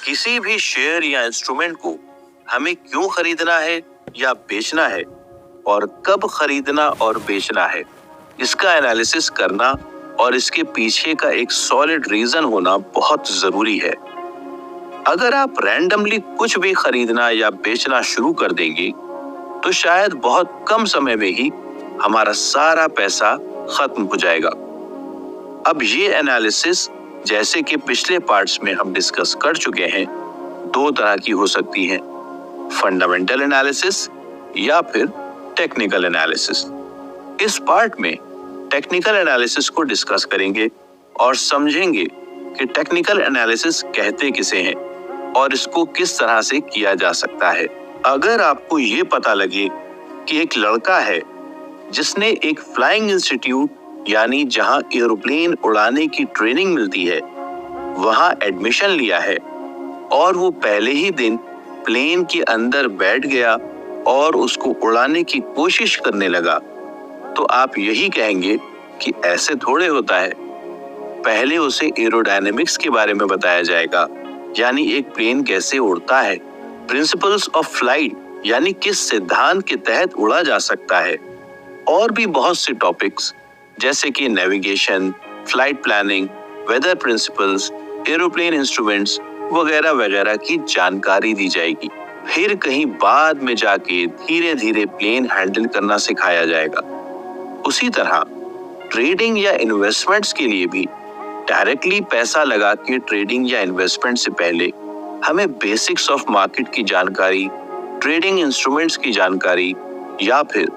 किसी भी शेयर या इंस्ट्रूमेंट को हमें क्यों खरीदना है या बेचना है और कब खरीदना और बेचना है, इसका एनालिसिस करना और इसके पीछे का एक सॉलिड रीजन होना बहुत जरूरी है। अगर आप रैंडमली कुछ भी खरीदना या बेचना शुरू कर देंगे तो शायद बहुत कम समय में ही हमारा सारा पैसा खत्म हो जाएगा। अब ये एनालिसिस, जैसे कि पिछले पार्ट्स में हम डिस्कस कर चुके हैं, दो तरह की हो सकती है, फंडामेंटल एनालिसिस या फिर टेक्निकल एनालिसिस। इस पार्ट में टेक्निकल एनालिसिस को डिस्कस करेंगे और समझेंगे कि टेक्निकल एनालिसिस कहते किसे हैं और इसको किस तरह से किया जा सकता है। अगर आपको ये पता लगे कि एक लड़का है जिसने एक फ्लाइंग इंस्टीट्यूट, यानी जहां एरोप्लेन उड़ाने की ट्रेनिंग मिलती है, वहां एडमिशन लिया है और वो पहले ही दिन प्लेन के अंदर बैठ गया और उसको उड़ाने की कोशिश करने लगा, तो आप यही कहेंगे कि ऐसे थोड़े होता है। पहले उसे एरोडायनेमिक्स के बारे में बताया जाएगा, यानी एक प्लेन कैसे उड़ता है, प्रिंसिपल्स ऑफ फ्लाइट, यानी किस सिद्धांत के तहत उड़ा जा सकता है, और भी बहुत से टॉपिक्स जैसे कि navigation, flight planning, weather principles, aeroplane instruments वगैरह वगैरह की जानकारी दी जाएगी। फिर कहीं बाद में जाके धीरे धीरे प्लेन हैंडल करना सिखाया जाएगा। उसी तरह ट्रेडिंग या इन्वेस्टमेंट्स के लिए भी डायरेक्टली पैसा लगा के ट्रेडिंग या इन्वेस्टमेंट से पहले हमें बेसिक्स ऑफ मार्केट की जानकारी, ट्रेडिंग इंस्ट्रूमेंट्स की जानकारी, या फिर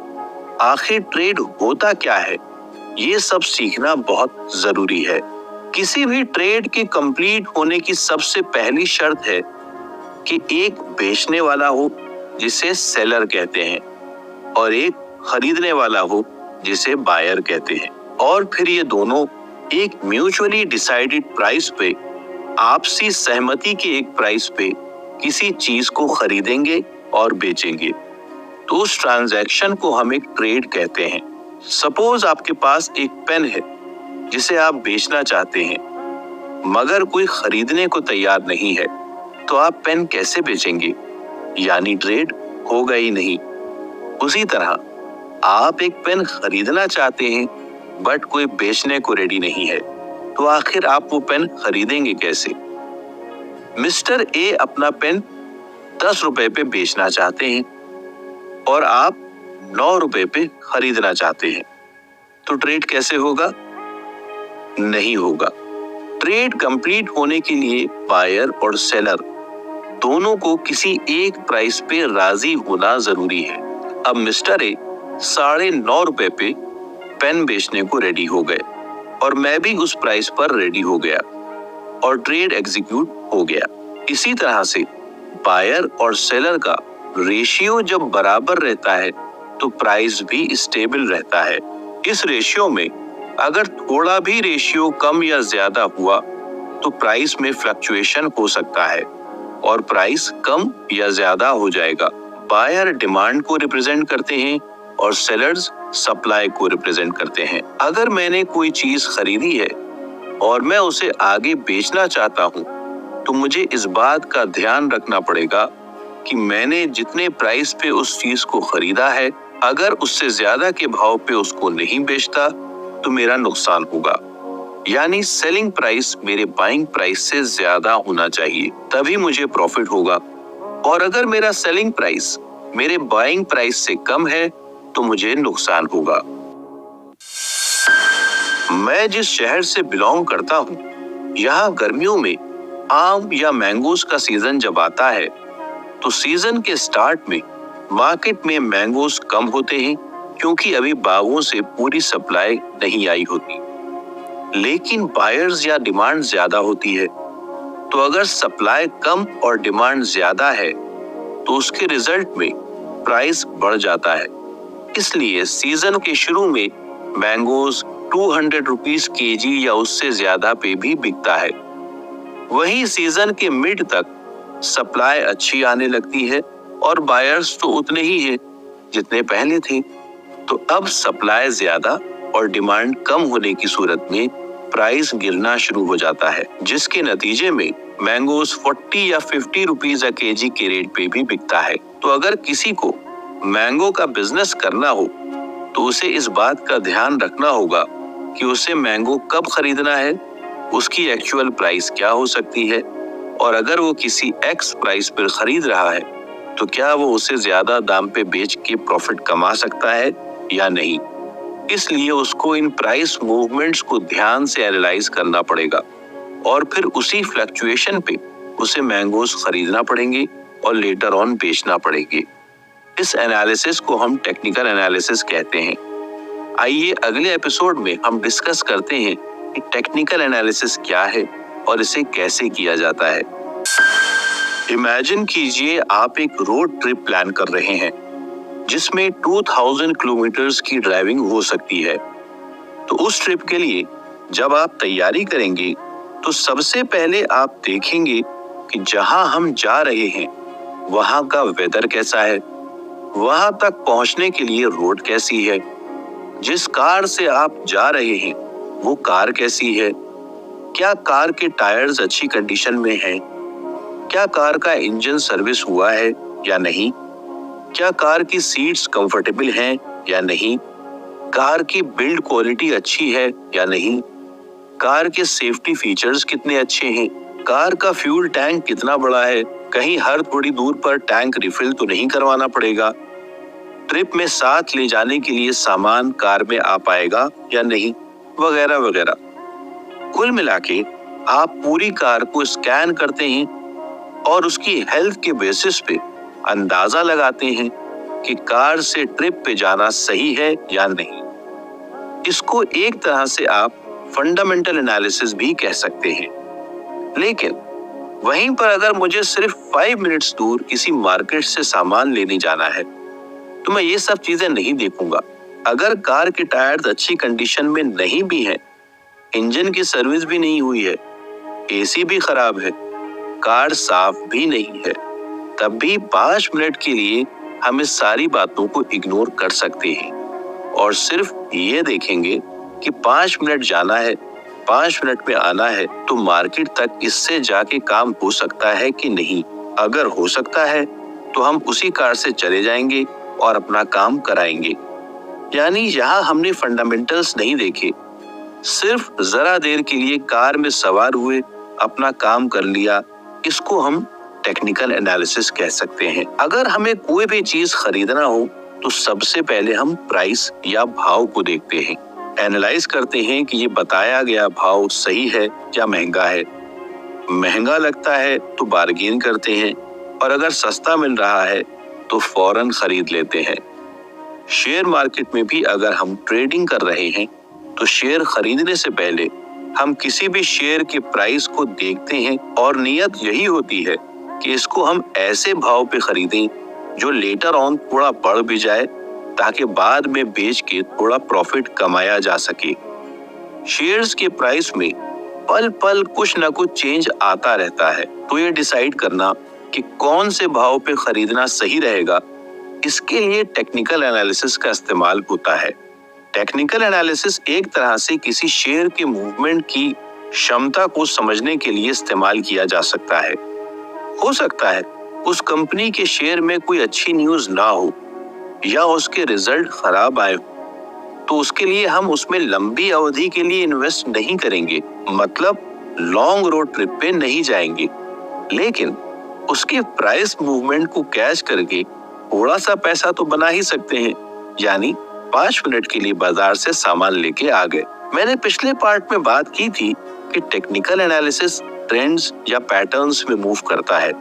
आखिर ट्रेड होता क्या है, ये सब सीखना बहुत जरूरी है। किसी भी ट्रेड के कंप्लीट होने की सबसे पहली शर्त है कि एक बेचने वाला हो जिसे सेलर कहते हैं और एक खरीदने वाला हो जिसे बायर कहते हैं, और फिर ये दोनों एक म्यूचुअली डिसाइडेड प्राइस पे, आपसी सहमति के एक प्राइस पे किसी चीज को खरीदेंगे और बेचेंगे, तो उस ट्रांजैक्शन को हम एक ट्रेड कहते हैं। सपोज आपके पास एक पेन है जिसे आप बेचना चाहते हैं, मगर कोई खरीदने को तैयार नहीं है, तो आप पेन कैसे बेचेंगे, यानी ट्रेड होगा ही नहीं। उसी तरह आप एक पेन खरीदना चाहते हैं बट कोई बेचने को रेडी नहीं है, तो आखिर आप वो पेन खरीदेंगे कैसे। मिस्टर ए अपना पेन 10 रुपए पे बेचना चाहते हैं और आप 9 रुपए पे खरीदना चाहते हैं, तो ट्रेड कैसे होगा? नहीं होगा। ट्रेड कंप्लीट होने के लिए बायर और सेलर दोनों को किसी एक प्राइस पे राजी होना जरूरी है। अब मिस्टर ए 9.5 रुपए पे पेन बेचने को रेडी हो गए और मैं भी उस प्राइस पर रेडी हो गया और ट्रेड एग्जीक्यूट हो गया। इसी तरह से बायर और सेलर का रेशियो जब बराबर रहता है तो प्राइस भी स्टेबल रहता है। इस रेशियो में अगर थोड़ा भी रेशियो कम या ज्यादा हुआ तो प्राइस में फ्लक्चुएशन हो सकता है और प्राइस कम या ज्यादा हो जाएगा। बायर डिमांड को रिप्रेजेंट करते हैं और सेलर्स सप्लाई को रिप्रेजेंट करते हैं। अगर मैंने कोई चीज खरीदी है और मैं उसे आगे बेचना चाहता हूं, तो मुझे इस बात का ध्यान रखना पड़ेगा कि मैंने जितने प्राइस पे उस चीज को खरीदा है, अगर उससे ज्यादा के भाव पे उसको नहीं बेचता तो मेरा नुकसान होगा, यानी सेलिंग प्राइस मेरे बाइंग प्राइस से ज्यादा होना चाहिए, तभी मुझे प्रॉफिट होगा। और अगर मेरा सेलिंग प्राइस मेरे बाइंग प्राइस से कम है तो मुझे नुकसान होगा। मैं जिस शहर से बिलोंग करता हूँ, यहाँ गर्मियों में आम या मैंगोज का सीजन जब आता है तो सीजन के स्टार्ट में मार्केट में मैंगोज कम होते हैं क्योंकि अभी बागों से पूरी सप्लाई नहीं आई होती, लेकिन बायर्स या डिमांड ज्यादा होती है। तो अगर सप्लाई कम और डिमांड ज्यादा है तो उसके रिजल्ट में प्राइस बढ़ जाता है। इसलिए सीजन के शुरू में मैंगोज 200 रुपीज केजी या उससे ज्यादा पे भी बिकता है। वहीं सीजन के मिड तक सप्लाई अच्छी आने लगती है और बायर्स तो उतने ही हैं जितने पहले थे। तो अब सप्लाई ज्यादा और डिमांड कम होने की सूरत में प्राइस गिरना शुरू हो जाता है, जिसके नतीजे में मैंगोज 40 या 50 रुपीज केजी के रेट पे भी बिकता है। तो अगर किसी को मैंगो का बिजनेस करना हो तो उसे इस बात का ध्यान रखना होगा कि उसे मैंगो कब खरीदना है, उसकी एक्चुअल प्राइस क्या हो सकती है, और अगर वो किसी एक्स प्राइस पर खरीद रहा है तो क्या वो उसे ज्यादा दाम पे बेच के प्रॉफिट कमा सकता है या नहीं। इसलिए उसको इन प्राइस मूवमेंट्स को ध्यान से एनालाइज करना पड़ेगा और फिर उसी फ्लक्चुएशन पे उसे मैंगोज खरीदना पड़ेंगे और लेटर ऑन बेचना पड़ेंगे। इस एनालिसिस को हम टेक्निकल एनालिसिस कहते हैं। आइए अगले एपिसोड में हम डिस्कस करते हैं कि टेक्निकल एनालिसिस क्या है और इसे कैसे किया जाता है। इमेजिन कीजिए आप एक रोड ट्रिप प्लान कर रहे हैं जिसमें 2000 किलोमीटर्स की ड्राइविंग हो सकती है। तो उस ट्रिप के लिए जब आप तैयारी करेंगे तो सबसे पहले आप देखेंगे कि जहां हम जा रहे हैं वहां का वेदर कैसा है, वहां तक पहुंचने के लिए रोड कैसी है, जिस कार से आप जा रहे हैं वो कार कैसी है, क्या कार के टायर्स अच्छी कंडीशन में हैं, क्या कार का इंजन सर्विस हुआ है या नहीं, क्या कार की सीट्स कंफर्टेबल हैं या नहीं, कार की बिल्ड क्वालिटी अच्छी है या नहीं, कार के सेफ्टी फीचर्स कितने अच्छे हैं, कार का फ्यूल टैंक कितना बड़ा है, कहीं हर थोड़ी दूर पर टैंक रिफिल तो नहीं करवाना पड़ेगा, ट्रिप में साथ ले जाने के लिए सामान कार में आ पाएगा या नहीं, वगैरह वगैरह। कुल मिला के आप पूरी कार को स्कैन करते हैं और उसकी हेल्थ के बेसिस पे अंदाजा लगाते हैं कि कार से ट्रिप पे जाना सही है या नहीं। इसको एक तरह से आप फंडामेंटल एनालिसिस भी कह सकते हैं। लेकिन वहीं पर अगर मुझे सिर्फ 5 मिनट्स दूर किसी मार्केट से सामान लेने जाना है तो मैं ये सब चीजें नहीं देखूंगा। अगर कार के टायर्स अच्छी कंडीशन में नहीं भी हैं, इंजन की सर्विस भी नहीं हुई है, एसी भी खराब है, कार साफ भी नहीं है, तब भी 5 मिनट के लिए हम इस सारी बातों को इग्नोर कर सकते हैं और सिर्फ ये देखेंगे कि 5 मिनट जाना है, 5 मिनट में आना है, तो मार्केट तक इससे जाके काम हो सकता है कि नहीं। अगर हो सकता है तो हम उसी कार से चले जाएंगे और अपना काम कराएंगे। यानी यहाँ हमने फंडामेंटल्स नहीं देखे, सिर्फ जरा देर के लिए कार में सवार हुए, अपना काम कर लिया। इसको हम टेक्निकल एनालिसिस कह सकते हैं। अगर हमें कोई भी चीज खरीदना हो तो सबसे पहले हम प्राइस या भाव को देखते हैं, एनालाइज करते हैं कि ये बताया गया भाव सही है या महंगा है। महंगा लगता है तो बार्गेन करते हैं और अगर सस्ता मिल रहा है तो फौरन खरीद लेते हैं। शेयर मार्केट में भी अगर हम ट्रेडिंग कर रहे हैं तो शेयर खरीदने से पहले हम किसी भी शेयर के प्राइस को देखते हैं और नियत यही होती है कि इसको हम ऐसे भाव पे खरीदें जो लेटर ऑन थोड़ा बढ़ भी जाए ताकि बाद में बेच के थोड़ा प्रॉफिट कमाया जा सके। शेयर्स के प्राइस में पल पल कुछ ना कुछ चेंज आता रहता है, तो ये डिसाइड करना कि कौन से भाव पे खरीदना सही रहेगा, इसके लिए टेक्निकल एनालिसिस का इस्तेमाल होता है। टेक्निकल एनालिसिस एक तरह से किसी शेयर के मूवमेंट की क्षमता को समझने के लिए इस्तेमाल किया जा सकता है। हो सकता है उस कंपनी के शेयर में कोई अच्छी न्यूज ना हो या उसके रिजल्ट खराब आए, तो उसके लिए हम उसमें लंबी अवधि के लिए इन्वेस्ट नहीं करेंगे, मतलब लॉन्ग रोड ट्रिप पे नहीं जाएंगे। लेकिन उसके प्राइस मूवमेंट को कैच करके थोड़ा सा पैसा तो बना ही सकते हैं, यानी 5 मिनट के लिए बाजार से सामान लेके आ गए। मैंने पिछले पार्ट में बात की थी कि टेक्निकल एनालिसिस ट्रेंड्स या पैटर्न्स में मूव करता है,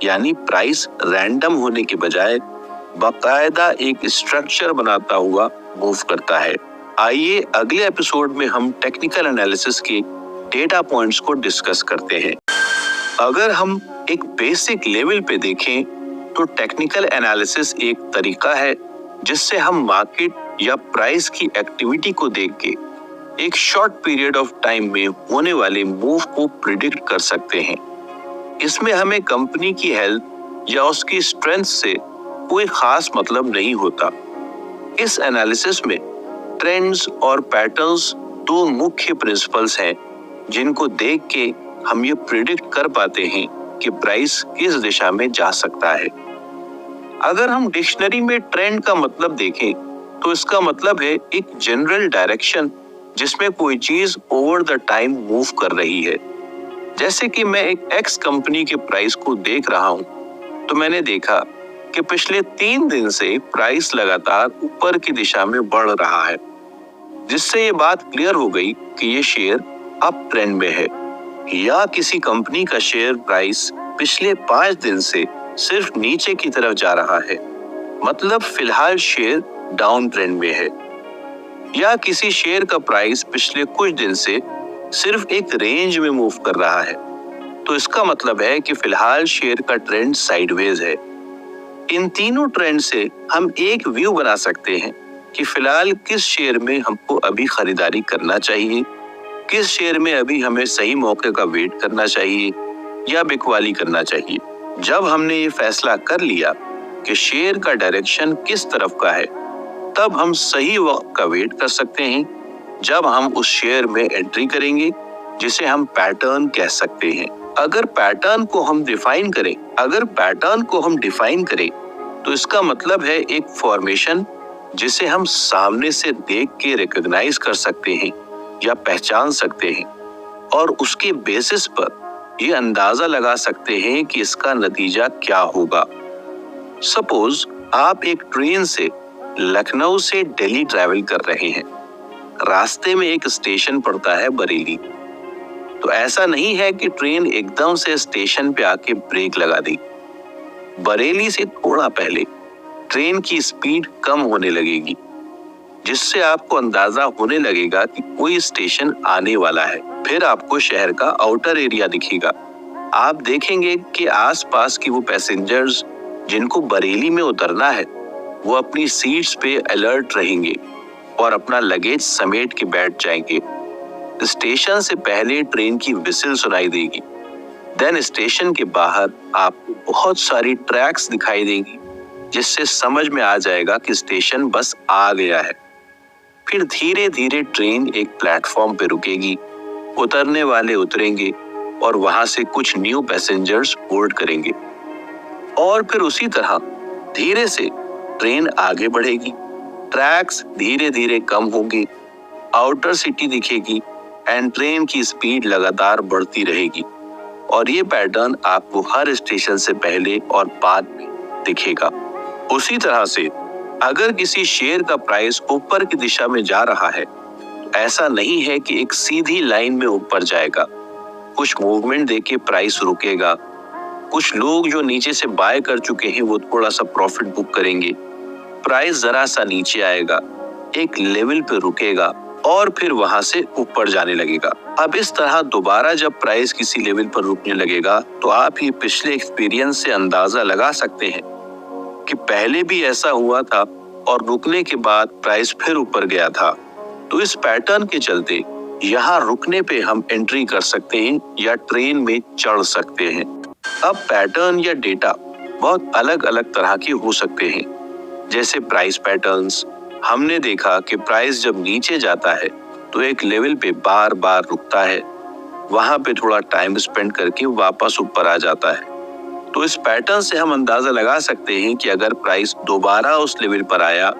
यानी प्राइस रैंडम होने के बजाय बाकायदा एक स्ट्रक्चर बनाता हुआ मूव करता है। आइए अगले एपिसोड में हम टेक्निकल एनालिसिस के डेटा पॉइंट्स को डिस्कस करते हैं। अगर हम एक बेसिक लेवल पे देखें तो टेक्निकल एनालिसिस एक तरीका है जिससे हम मार्केट या प्राइस की एक्टिविटी को देख के एक शॉर्ट पीरियड ऑफ टाइम में होने वाले मूव को प्रिडिक्ट कर सकते हैं। इसमें हमें कंपनी की हेल्थ या उसकी स्ट्रेंथ से कोई खास मतलब नहीं होता। इस एनालिसिस में ट्रेंड्स और पैटर्न्स दो मुख्य प्रिंसिपल्स हैं जिनको देख के हम ये प्रिडिक्ट कर पाते हैं कि प्राइस किस दिशा में जा सकता है। अगर हम डिक्शनरी में ट्रेंड का मतलब देखें तो इसका मतलब है एक जनरल डायरेक्शन जिसमें कोई चीज ओवर द टाइम मूव कर रही है। जैसे कि मैं एक एक्स कंपनी के प्राइस को देख रहा हूं, तो मैंने देखा कि पिछले 3 दिन से प्राइस लगातार ऊपर की दिशा में बढ़ रहा है, जिससे ये बात क्लियर हो गई कि ये शेयर अप ट्रेंड में है। या किसी कंपनी का शेयर प्राइस पिछले 5 दिन से सिर्फ नीचे की तरफ जा रहा है, मतलब फिलहाल शेयर डाउन ट्रेंड में है। या किसी शेयर का प्राइस पिछले कुछ दिन से सिर्फ एक रेंज में मूव कर रहा है, तो इसका मतलब है कि फिलहाल शेयर का ट्रेंड साइडवेज है। इन तीनों ट्रेंड से हम एक व्यू बना सकते हैं कि फिलहाल किस शेयर में हमको अभी खरीदारी करना चाहिए, किस शेयर में अभी हमें सही मौके का वेट करना चाहिए या बिकवाली करना चाहिए। जब हमने ये फैसला कर लिया कि शेयर का डायरेक्शन किस तरफ का है, तब हम सही वक्त का वेट कर सकते हैं जब हम उस शेयर में एंट्री करेंगे, जिसे हम पैटर्न कह सकते हैं। अगर पैटर्न को हम डिफाइन करें तो इसका मतलब है एक फॉर्मेशन जिसे हम सामने से देख के रिकॉग्नाइज कर सकते हैं या पहचान सकते हैं, और उसके बेसिस पर ये अंदाजा लगा सकते हैं कि इसका नतीजा क्या होगा। सपोज आप एक ट्रेन से लखनऊ से दिल्ली ट्रैवल कर रहे हैं। रास्ते में एक स्टेशन पड़ता है बरेली। तो ऐसा नहीं है कि ट्रेन एकदम से स्टेशन पे आके ब्रेक लगा दी। बरेली से थोड़ा पहले ट्रेन की स्पीड कम होने लगेगी, जिससे आपको अंदाजा होने लगेगा कि कोई स्टेशन आने वाला है। फिर आपको शहर का आउटर एरिया दिखेगा। आप देखेंगे कि आसपास की वो पैसेंजर्स जिनको बरेली में उतरना है, वो अपनी सीट्स पे अलर्ट रहेंगे और अपना लगेज समेट के बैठ जाएंगे। स्टेशन से पहले ट्रेन की विसिल सुनाई देगी। देन स्टेशन के बाहर आपको बहुत सारी ट्रैक्स दिखाई देंगी, जिससे समझ में आ जाएगा कि स्टेशन बस आ गया है। फिर धीरे धीरे ट्रेन एक प्लेटफॉर्म पे रुकेगी, उतरने वाले उतरेंगे और वहां से कुछ न्यू पैसेंजर्स बोर्ड करेंगे, और फिर उसी तरह धीरे से ट्रेन आगे बढ़ेगी। ट्रैक्स धीरे धीरे कम होंगे, आउटर सिटी दिखेगी एंड ट्रेन की स्पीड लगातार बढ़ती रहेगी, और ये पैटर्न आपको हर स्टेशन से पहले और बाद में दिखेगा। उसी तरह से अगर किसी शेयर का प्राइस ऊपर की दिशा में जा रहा है, तो ऐसा नहीं है कि एक सीधी लाइन में ऊपर जाएगा। कुछ मूवमेंट देके प्राइस रुकेगा। कुछ लोग जो नीचे से बाय कर चुके हैं वो थोड़ा सा प्रॉफिट बुक करेंगे, प्राइस जरा सा नीचे आएगा, एक लेवल पे रुकेगा और फिर वहां से ऊपर जाने लगेगा। अब इस तरह दोबारा जब प्राइस किसी लेवल पर रुकने लगेगा, तो आप ये पिछले एक्सपीरियंस से अंदाजा लगा सकते हैं कि पहले भी ऐसा हुआ था और रुकने के बाद प्राइस फिर ऊपर गया था। तो इस पैटर्न के चलते यहाँ रुकने पे हम एंट्री कर सकते हैं या ट्रेन में चढ़ सकते हैं। अब पैटर्न या डेटा बहुत अलग अलग तरह के हो सकते हैं, जैसे प्राइस पैटर्न्स। हमने देखा कि प्राइस जब नीचे जाता है तो एक लेवल पे बार बार रुकता है, वहां पे थोड़ा टाइम स्पेंड करके वापस ऊपर आ जाता है। तो इस पैटर्न से हम अंदाजा लगा सकते हैं कि अगर प्राइस दोबारा उस लेवल पर आया,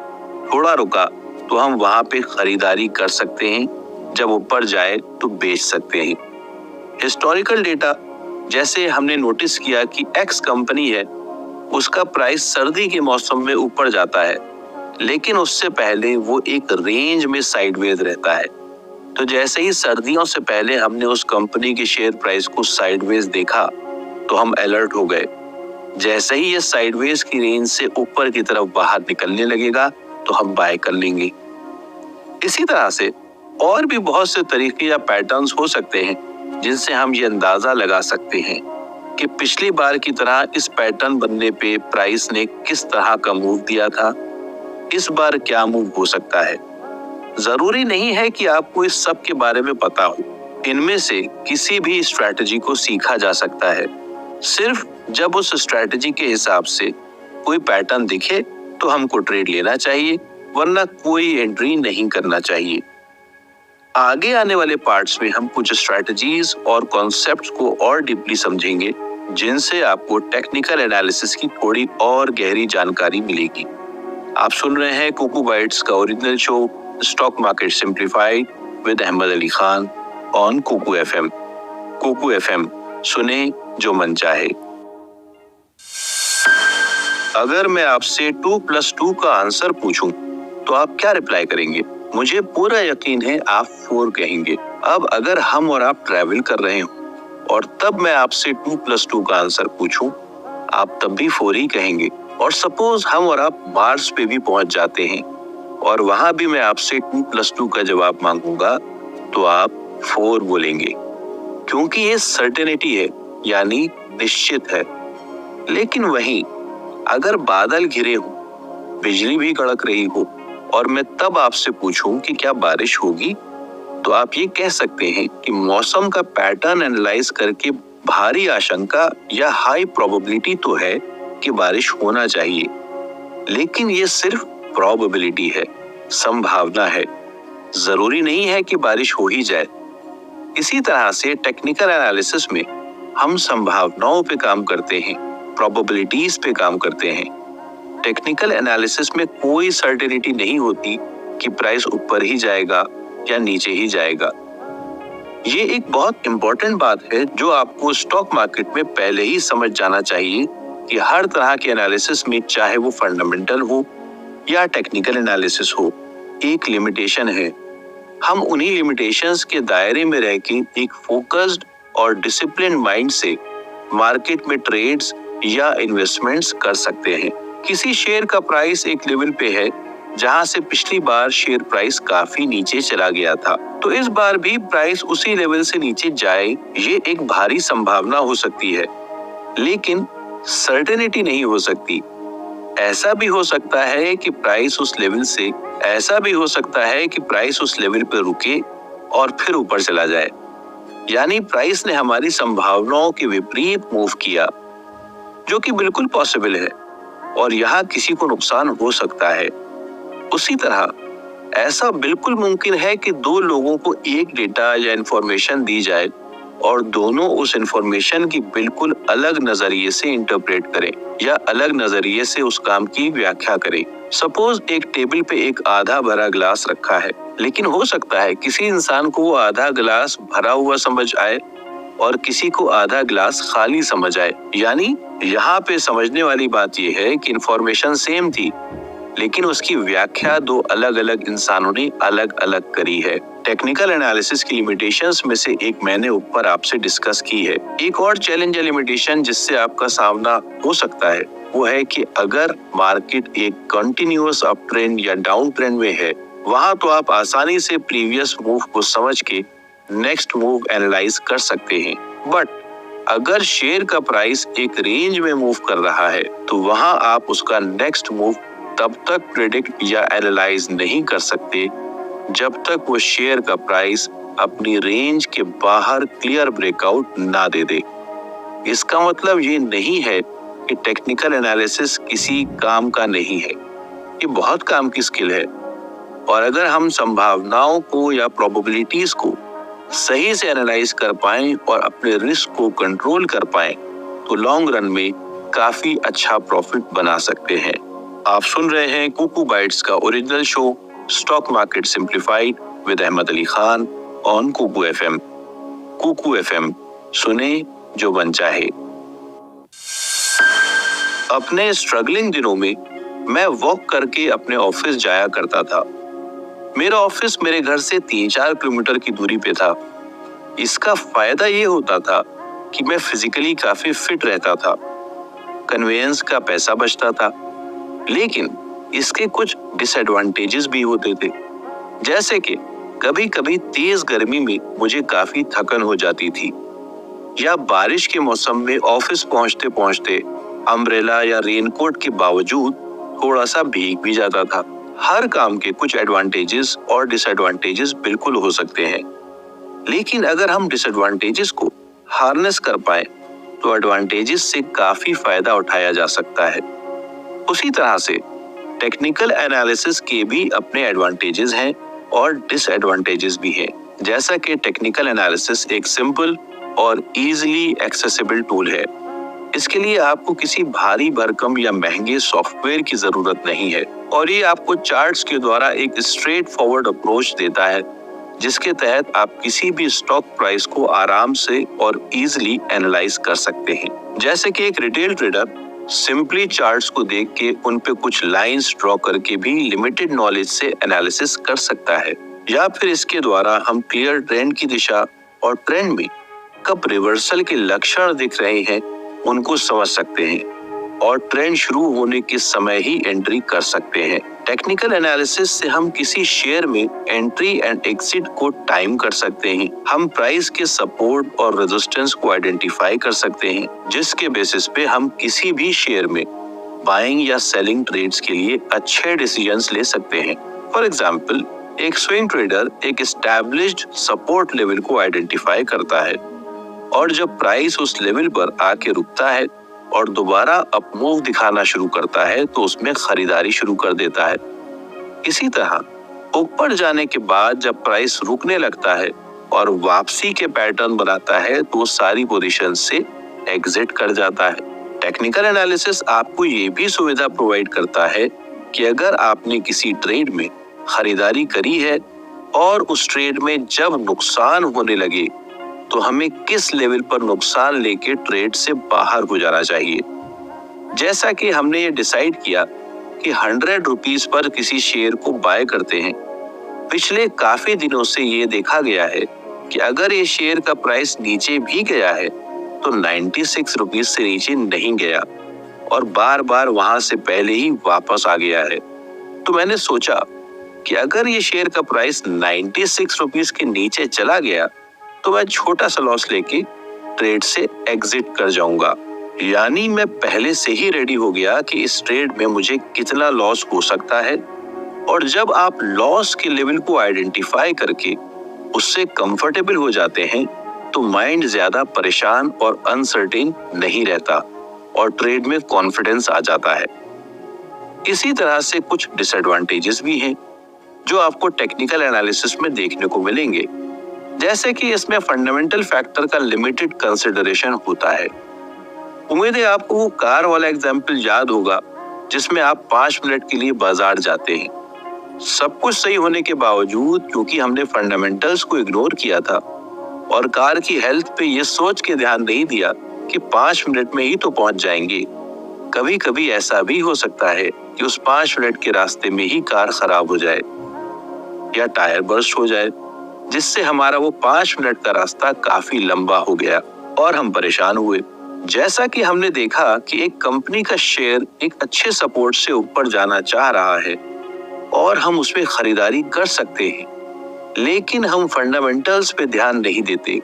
थोड़ा रुका, तो हम वहां पे खरीदारी कर सकते हैं, जब ऊपर जाए तो बेच सकते हैं। हिस्टोरिकल डेटा, जैसे हमने नोटिस किया कि एक्स कंपनी है, उसका प्राइस सर्दी के मौसम में ऊपर जाता है, लेकिन उससे पहले वो एक रेंज में साइडवेज रहता है। तो जैसे ही सर्दियों से पहले हमने उस कंपनी के शेयर प्राइस को साइडवेज देखा, तो हम अलर्ट हो गए। जैसे ही ये साइडवेज की रेंज से ऊपर की तरफ बाहर निकलने लगेगा, तो हम बाय कर लेंगे। इसी तरह से और भी बहुत से तरीके या पैटर्न्स हो सकते हैं, जिनसे हम ये अंदाजा लगा सकते हैं कि पिछली बार की तरह इस पैटर्न बनने पे प्राइस ने किस तरह का मूव दिया था, इस बार क्या मूव हो सकता है। जरूरी नहीं है कि आपको इस सब के बारे में पता हो। इनमें से किसी भी स्ट्रैटेजी को सीखा जा सकता है। सिर्फ जब उस स्ट्रैटेजी के हिसाब से कोई पैटर्न दिखे तो हमको ट्रेड लेना चाहिए, वरना कोई एंट्री नहीं करना चाहिए। आगे आने वाले पार्ट्स में हम कुछ स्ट्रेटजीज और कॉन्सेप्ट्स को और डीपली समझेंगे, जिनसे आपको टेक्निकल एनालिसिस की थोड़ी और गहरी जानकारी मिलेगी। आप सुन रहे हैं कुकू बाइट्स का original show stock market simplified with Ahmed Ali Khan on Kuku FM. Kuku FM, सुने जो मन चाहे। अगर मैं आपसे 2+2 का आंसर पूछूं, तो आप क्या रिप्लाई करेंगे? मुझे पूरा यकीन है आप 4 कहेंगे। अब अगर हम और आप ट्रैवल कर रहे हो और तब मैं आपसे 2+2 का आंसर पूछूं, आप तब भी 4 ही कहेंगे। और सपोज हम और आप मार्स पे भी पहुंच जाते हैं और वहां भी मैं आपसे 2+2 का जवाब मांगूंगा, तो आप 4 बोलेंगे, क्योंकि ये सर्टेनिटी है, यानी निश्चित है। लेकिन वहीं अगर बादल घिरे हो, बिजली भी कड़क रही हो और मैं तब आपसे पूछूं कि क्या बारिश होगी, तो आप ये कह सकते हैं कि मौसम का पैटर्न एनालाइज करके भारी आशंका या हाई प्रोबेबिलिटी तो है कि बारिश होना चाहिए, लेकिन ये सिर्फ प्रोबेबिलिटी है, संभावना है। जरूरी नहीं है कि बारिश हो ही जाए। इसी तरह से टेक्निकल एनालिसिस में हम संभावनाओं पे काम करते हैं, प्रोबेबिलिटीज पे काम करते हैं। टेक्निकल एनालिसिस में कोई सर्टेनिटी नहीं होती कि प्राइस ऊपर ही जाएगा या नीचे ही जाएगा। ये एक बहुत इंपॉर्टेंट बात है जो आपको स्टॉक मार्केट में पहले ही समझ जाना चाहिए कि हर तरह के एनालिसिस में, चाहे वो फंडामेंटल हो या टेक्निकल एनालिसिस हो, एक लिमिटेशन है। हम उन्हीं लिमिटेशंस के दायरे में रह के एक फोकस्ड और डिसिप्लिन माइंड से मार्केट में ट्रेड्स या इन्वेस्टमेंट्स कर सकते हैं। किसी शेयर का प्राइस एक लेवल पे है जहां से पिछली बार शेयर प्राइस काफी नीचे चला गया था, तो इस बार भी प्राइस उसी लेवल से नीचे जाए, ये एक भारी संभावना हो सकती है, लेकिन सर्टेनिटी नहीं हो सकती। ऐसा भी हो सकता है कि प्राइस उस लेवल पर रुके और फिर ऊपर चला जाए, यानी प्राइस ने हमारी संभावनाओं के विपरीत मूव किया, जो कि बिल्कुल पॉसिबल है और यहाँ किसी को नुकसान हो सकता है। उसी तरह ऐसा बिल्कुल मुमकिन है कि 2 लोगों को एक डेटा या इंफॉर्मेशन दी जाए और दोनों उस इंफॉर्मेशन की बिल्कुल अलग नजरिए से इंटरप्रेट करें या अलग नजरिए से उस काम की व्याख्या करें। सपोज एक टेबल पे एक आधा भरा ग्लास रखा है, लेकिन हो सकता है किसी इंसान को वो आधा ग्लास भरा हुआ समझ आए और किसी को आधा ग्लास खाली समझ आए। यानी यहाँ पे समझने वाली बात यह है कि इंफॉर्मेशन सेम थी, लेकिन उसकी व्याख्या 2 अलग अलग इंसानों ने अलग अलग करी है। टेक्निकल एनालिसिस की लिमिटेशंस में से एक मैंने ऊपर आपसे डिस्कस की है। एक और चैलेंज या लिमिटेशन जिससे आपका सामना हो सकता है, वो है कि अगर मार्केट एक कंटिन्यूअस अप ट्रेंड या डाउन ट्रेंड में है, वहां तो आप आसानी से प्रीवियस मूव को समझ के नेक्स्ट मूव एनालाइज कर सकते हैं। बट अगर शेयर का प्राइस एक रेंज में मूव कर रहा है, तो वहां आप उसका नेक्स्ट मूव तब तक प्रेडिक्ट या एनालाइज नहीं कर सकते जब तक वो शेयर का प्राइस अपनी रेंज के बाहर क्लियर ब्रेकआउट ना दे दे। इसका मतलब ये नहीं है कि टेक्निकल एनालिसिस किसी काम का नहीं है, ये बहुत काम की स्किल है। और अगर हम संभावनाओं को या प्रोबेबिलिटीज को सही से एनालाइज कर पाएं और अपने रिस्क को कंट्रोल कर पाएं, तो लॉन्ग रन में काफी अच्छा प्रॉफिट बना सकते हैं। आप सुन रहे हैं कुकू बाइट्स का original show stock market simplified with Ahmed Ali Khan on Kuku FM. Kuku FM, सुने जो मन चाहे। अपने स्ट्रगलिंग दिनों में मैं वॉक करके अपने ऑफिस जाया करता था। मेरा ऑफिस मेरे घर से 3-4 किलोमीटर की दूरी पे था। इसका फायदा ये होता था कि मैं फिजिकली काफी फिट रहता था, कन्वेंस का पैसा बचता था, लेकिन इसके कुछ डिसएडवांटेजेस भी होते थे, जैसे कि कभी कभी तेज गर्मी में मुझे काफी थकन हो जाती थी, या बारिश के मौसम में ऑफिस पहुंचते पहुंचते अम्ब्रेला या रेनकोट के बावजूद थोड़ा सा भीग भी जाता था। हर काम के कुछ एडवांटेजेस और डिसएडवांटेजेस बिल्कुल हो सकते हैं, लेकिन अगर हम डिसएडवांटेजेस को हार्नेस कर पाए तो एडवांटेजेस से काफी फायदा उठाया जा सकता है। उसी तरह से टेक्निकल एनालिसिस के भी अपने एडवांटेजेस हैं और डिसएडवांटेजेस भी हैं। जैसा कि टेक्निकल एनालिसिस एक सिंपल और इजीली एक्सेसिबल टूल है। इसके लिए आपको किसी भारी भरकम या महंगे सॉफ्टवेयर की जरूरत नहीं है और ये आपको चार्ट्स के द्वारा एक स्ट्रेट फॉरवर्ड अप्रोच देता है, जिसके तहत आप किसी भी स्टॉक प्राइस को आराम से और इजीली एनालाइज कर सकते हैं। जैसे कि एक रिटेल ट्रेडर सिंपली चार्ट्स को देख के उन पे कुछ लाइंस ड्रॉ करके भी लिमिटेड नॉलेज से एनालिसिस कर सकता है, या फिर इसके द्वारा हम क्लियर ट्रेंड की दिशा और ट्रेंड में कब रिवर्सल के लक्षण दिख रहे हैं उनको समझ सकते हैं और ट्रेंड शुरू होने के समय ही एंट्री कर सकते हैं। टेक्निकल एनालिसिस से हम किसी शेयर में एंट्री एंड एग्जिट को टाइम कर सकते हैं। हम प्राइस के सपोर्ट और रेजिस्टेंस को आइडेंटिफाई कर सकते हैं, जिसके बेसिस पे हम किसी भी शेयर में बाइंग या सेलिंग ट्रेड्स के लिए अच्छे डिसीजंस ले सकते हैं। फॉर एग्जांपल, एक स्विंग ट्रेडर एक एस्टैब्लिश्ड सपोर्ट लेवल को आइडेंटिफाई करता है और जब प्राइस उस लेवल पर आके रुकता है और दोबारा अप मूव दिखाना शुरू करता है तो उसमें खरीदारी शुरू कर देता है। इसी तरह ऊपर जाने के बाद जब प्राइस रुकने लगता है और वापसी के पैटर्न बनाता है तो सारी पोजीशन से एग्जिट कर जाता है। टेक्निकल एनालिसिस आपको ये भी सुविधा प्रोवाइड करता है कि अगर आपने किसी ट्रेड में खरीदारी करी है और उस ट्रेड में जब नुकसान होने लगे तो हमें किस लेवल पर नुकसान लेके ट्रेड से बाहर हो जाना चाहिए। जैसा कि हमने ये डिसाइड किया कि 100 रुपीस पर किसी शेयर को बाय करते हैं, पिछले काफी दिनों से ये देखा गया है कि अगर ये शेयर का प्राइस नीचे भी गया है तो 96 रुपीस से नीचे नहीं गया और बार बार वहां से पहले ही वापस आ गया है। तो मैंने सोचा कि अगर ये शेयर का प्राइस 96 रुपीस के नीचे चला गया तो मैं छोटा सा लॉस लेके ट्रेड से एग्जिट कर जाऊंगा। यानी मैं पहले से ही रेडी हो गया कि इस ट्रेड में मुझे कितना लॉस हो सकता है, और जब आप लॉस के लेवल को आइडेंटिफाई करके उससे कंफर्टेबल हो जाते हैं तो माइंड ज्यादा परेशान और अनसर्टेन नहीं रहता और ट्रेड में कॉन्फिडेंस आ जाता है। इसी तरह से कुछ डिसएडवांटेजेस भी हैं जो आपको टेक्निकल एनालिसिस में देखने को मिलेंगे, जैसे कि इसमें फंडामेंटल फैक्टर का लिमिटेड कंसिडरेशन होता है। उम्मीद है आपको वो कार वाला एग्जाम्पल याद होगा जिसमें आप 5 मिनट के लिए बाजार जाते हैं। सब कुछ सही होने के बावजूद क्योंकि हमने फंडामेंटल्स को इग्नोर किया था और कार की हेल्थ पे ये सोच के ध्यान नहीं दिया कि 5 मिनट में ही तो पहुंच जाएंगे, कभी कभी ऐसा भी हो सकता है कि उस 5 मिनट के रास्ते में ही कार खराब हो जाए या टायर बर्स्ट हो जाए, जिससे हमारा वो 5 मिनट का रास्ता काफी लंबा हो गया और हम परेशान हुए। जैसा कि हमने देखा कि एक कंपनी का शेयर एक अच्छे सपोर्ट से ऊपर जाना चाह रहा है और हम उसमें खरीदारी कर सकते हैं, लेकिन हम फंडामेंटल्स पे ध्यान नहीं देते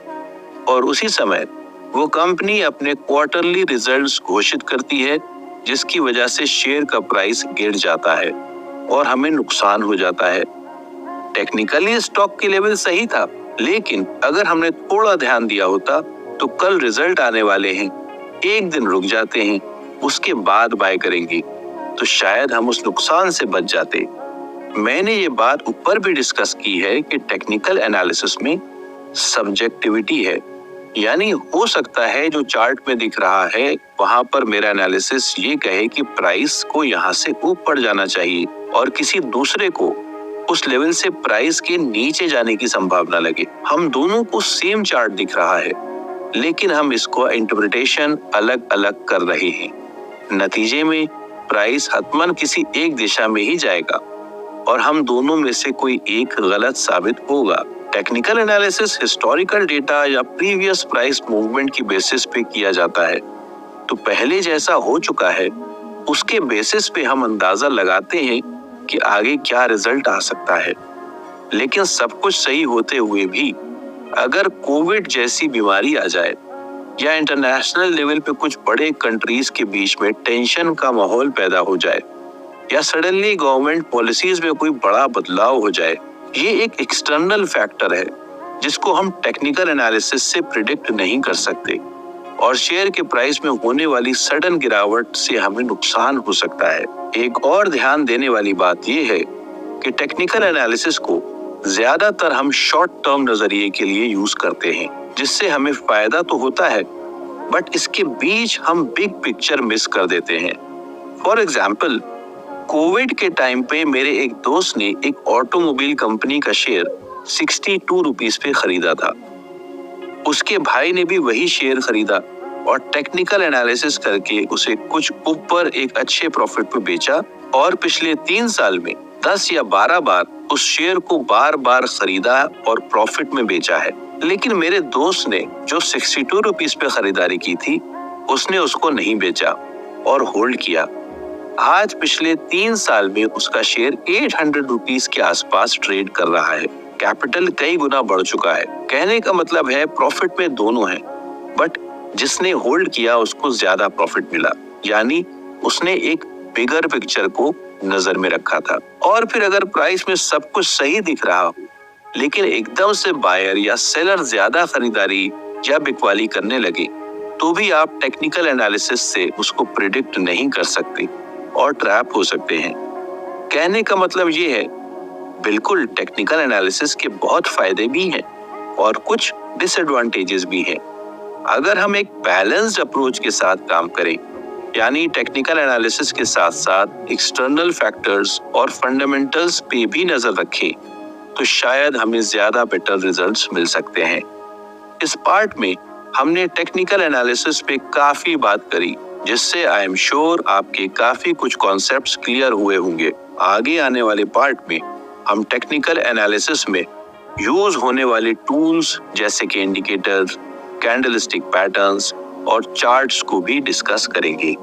और उसी समय वो कंपनी अपने क्वार्टरली रिजल्ट्स घोषित करती है, जिसकी वजह से शेयर का प्राइस गिर जाता है और हमें नुकसान हो जाता है। टेक्निकली स्टॉक की लेवल सही था, लेकिन अगर हमने थोड़ा ध्यान दिया होता तो कल रिजल्ट आने वाले हैं, एक दिन रुक जाते हैं, उसके बाद बाय करेंगे तो शायद हम उस नुकसान से बच जाते। मैंने ये बात ऊपर भी डिस्कस की है कि टेक्निकल एनालिसिस में सब्जेक्टिविटी है, यानी हो सकता है जो चार्ट में दिख रहा है वहां पर मेरा एनालिसिस ये कहे कि प्राइस को यहाँ से ऊपर जाना चाहिए और किसी दूसरे को उस लेवल से प्राइस के नीचे जाने की संभावना लगे। हम दोनों को सेम चार्ट दिख रहा है, लेकिन हम इसको इंटरप्रिटेशन अलग अलग कर रहे हैं। नतीजे में प्राइस हतमन किसी एक दिशा में ही जाएगा और हम दोनों में से कोई एक गलत साबित होगा। टेक्निकल एनालिसिस हिस्टोरिकल डेटा या प्रीवियस प्राइस मूवमेंट की बेसिस पे किया जाता है, तो पहले जैसा हो चुका है उसके बेसिस पे हम अंदाजा लगाते हैं कि आगे क्या रिजल्ट आ सकता है। लेकिन सब कुछ सही होते हुए भी अगर कोविड जैसी बीमारी आ जाए या इंटरनेशनल लेवल पे कुछ बड़े कंट्रीज के बीच में टेंशन का माहौल पैदा हो जाए या सडनली गवर्नमेंट पॉलिसीज में कोई बड़ा बदलाव हो जाए, ये एक एक्सटर्नल फैक्टर है जिसको हम टेक्निकल एनालिसिस से प्रिडिक्ट नहीं कर सकते और शेयर के प्राइस में होने वाली सडन गिरावट से हमें नुकसान हो सकता है। एक और ध्यान देने वाली बात यह है कि टेक्निकल एनालिसिस को ज्यादातर हम शॉर्ट टर्म नजरिए के लिए यूज करते हैं, जिससे हमें फायदा तो होता है, बट इसके बीच हम बिग पिक्चर मिस कर देते हैं। फॉर एग्जाम्पल, कोविड के टाइम पे मेरे एक दोस्त ने एक ऑटोमोबाइल कंपनी का शेयर 62 रुपीस पे खरीदा था। उसके भाई ने भी वही शेयर खरीदा और टेक्निकल एनालिसिस करके उसे कुछ ऊपर एक अच्छे प्रॉफिट पे बेचा और पिछले 3 साल में 10 या 12 बार उस शेयर को बार बार खरीदा और प्रॉफिट में बेचा है। लेकिन मेरे दोस्त ने जो 62 रुपीस पे खरीदारी की थी, उसने उसको नहीं बेचा और होल्ड किया। आज पिछले 3 साल में उसका शेयर 800 रुपीस के आसपास ट्रेड कर रहा है। कैपिटल कई गुना बढ़ चुका है। कहने का मतलब है प्रॉफिट में दोनों है, बट जिसने होल्ड किया उसको ज्यादा प्रॉफिट मिला, यानी उसने एक बिगर पिक्चर को नजर में रखा था। और फिर अगर प्राइस में सब कुछ सही दिख रहा हो, लेकिन एकदम से बायर या सेलर ज्यादा खरीदारी या बिकवाली करने लगे, तो भी आप टेक्निकल एनालिसिस से उसको प्रिडिक्ट नहीं कर सकते और ट्रैप हो सकते हैं। कहने का मतलब ये है, बिल्कुल टेक्निकल एनालिसिस के बहुत फायदे भी हैं और कुछ डिसएडवांटेजेस भी हैं। अगर हम एक बैलेंस्ड अप्रोच के साथ काम करें, यानी टेक्निकल एनालिसिस के साथ साथ एक्सटर्नल फैक्टर्स और फंडामेंटल्स पे भी नजर रखें, तो शायद हमें ज्यादा बेटर रिजल्ट्स मिल सकते हैं। इस पार्ट में हमने टेक्निकल एनालिसिस पे काफी बात करी, जिससे आई एम श्योर आपके काफी कुछ कॉन्सेप्ट्स क्लियर हुए होंगे। आगे आने वाले पार्ट में हम टेक्निकल एनालिसिस में यूज होने वाले टूल्स जैसे कि इंडिकेटर, कैंडलस्टिक पैटर्न्स और चार्ट्स को भी डिस्कस करेंगे।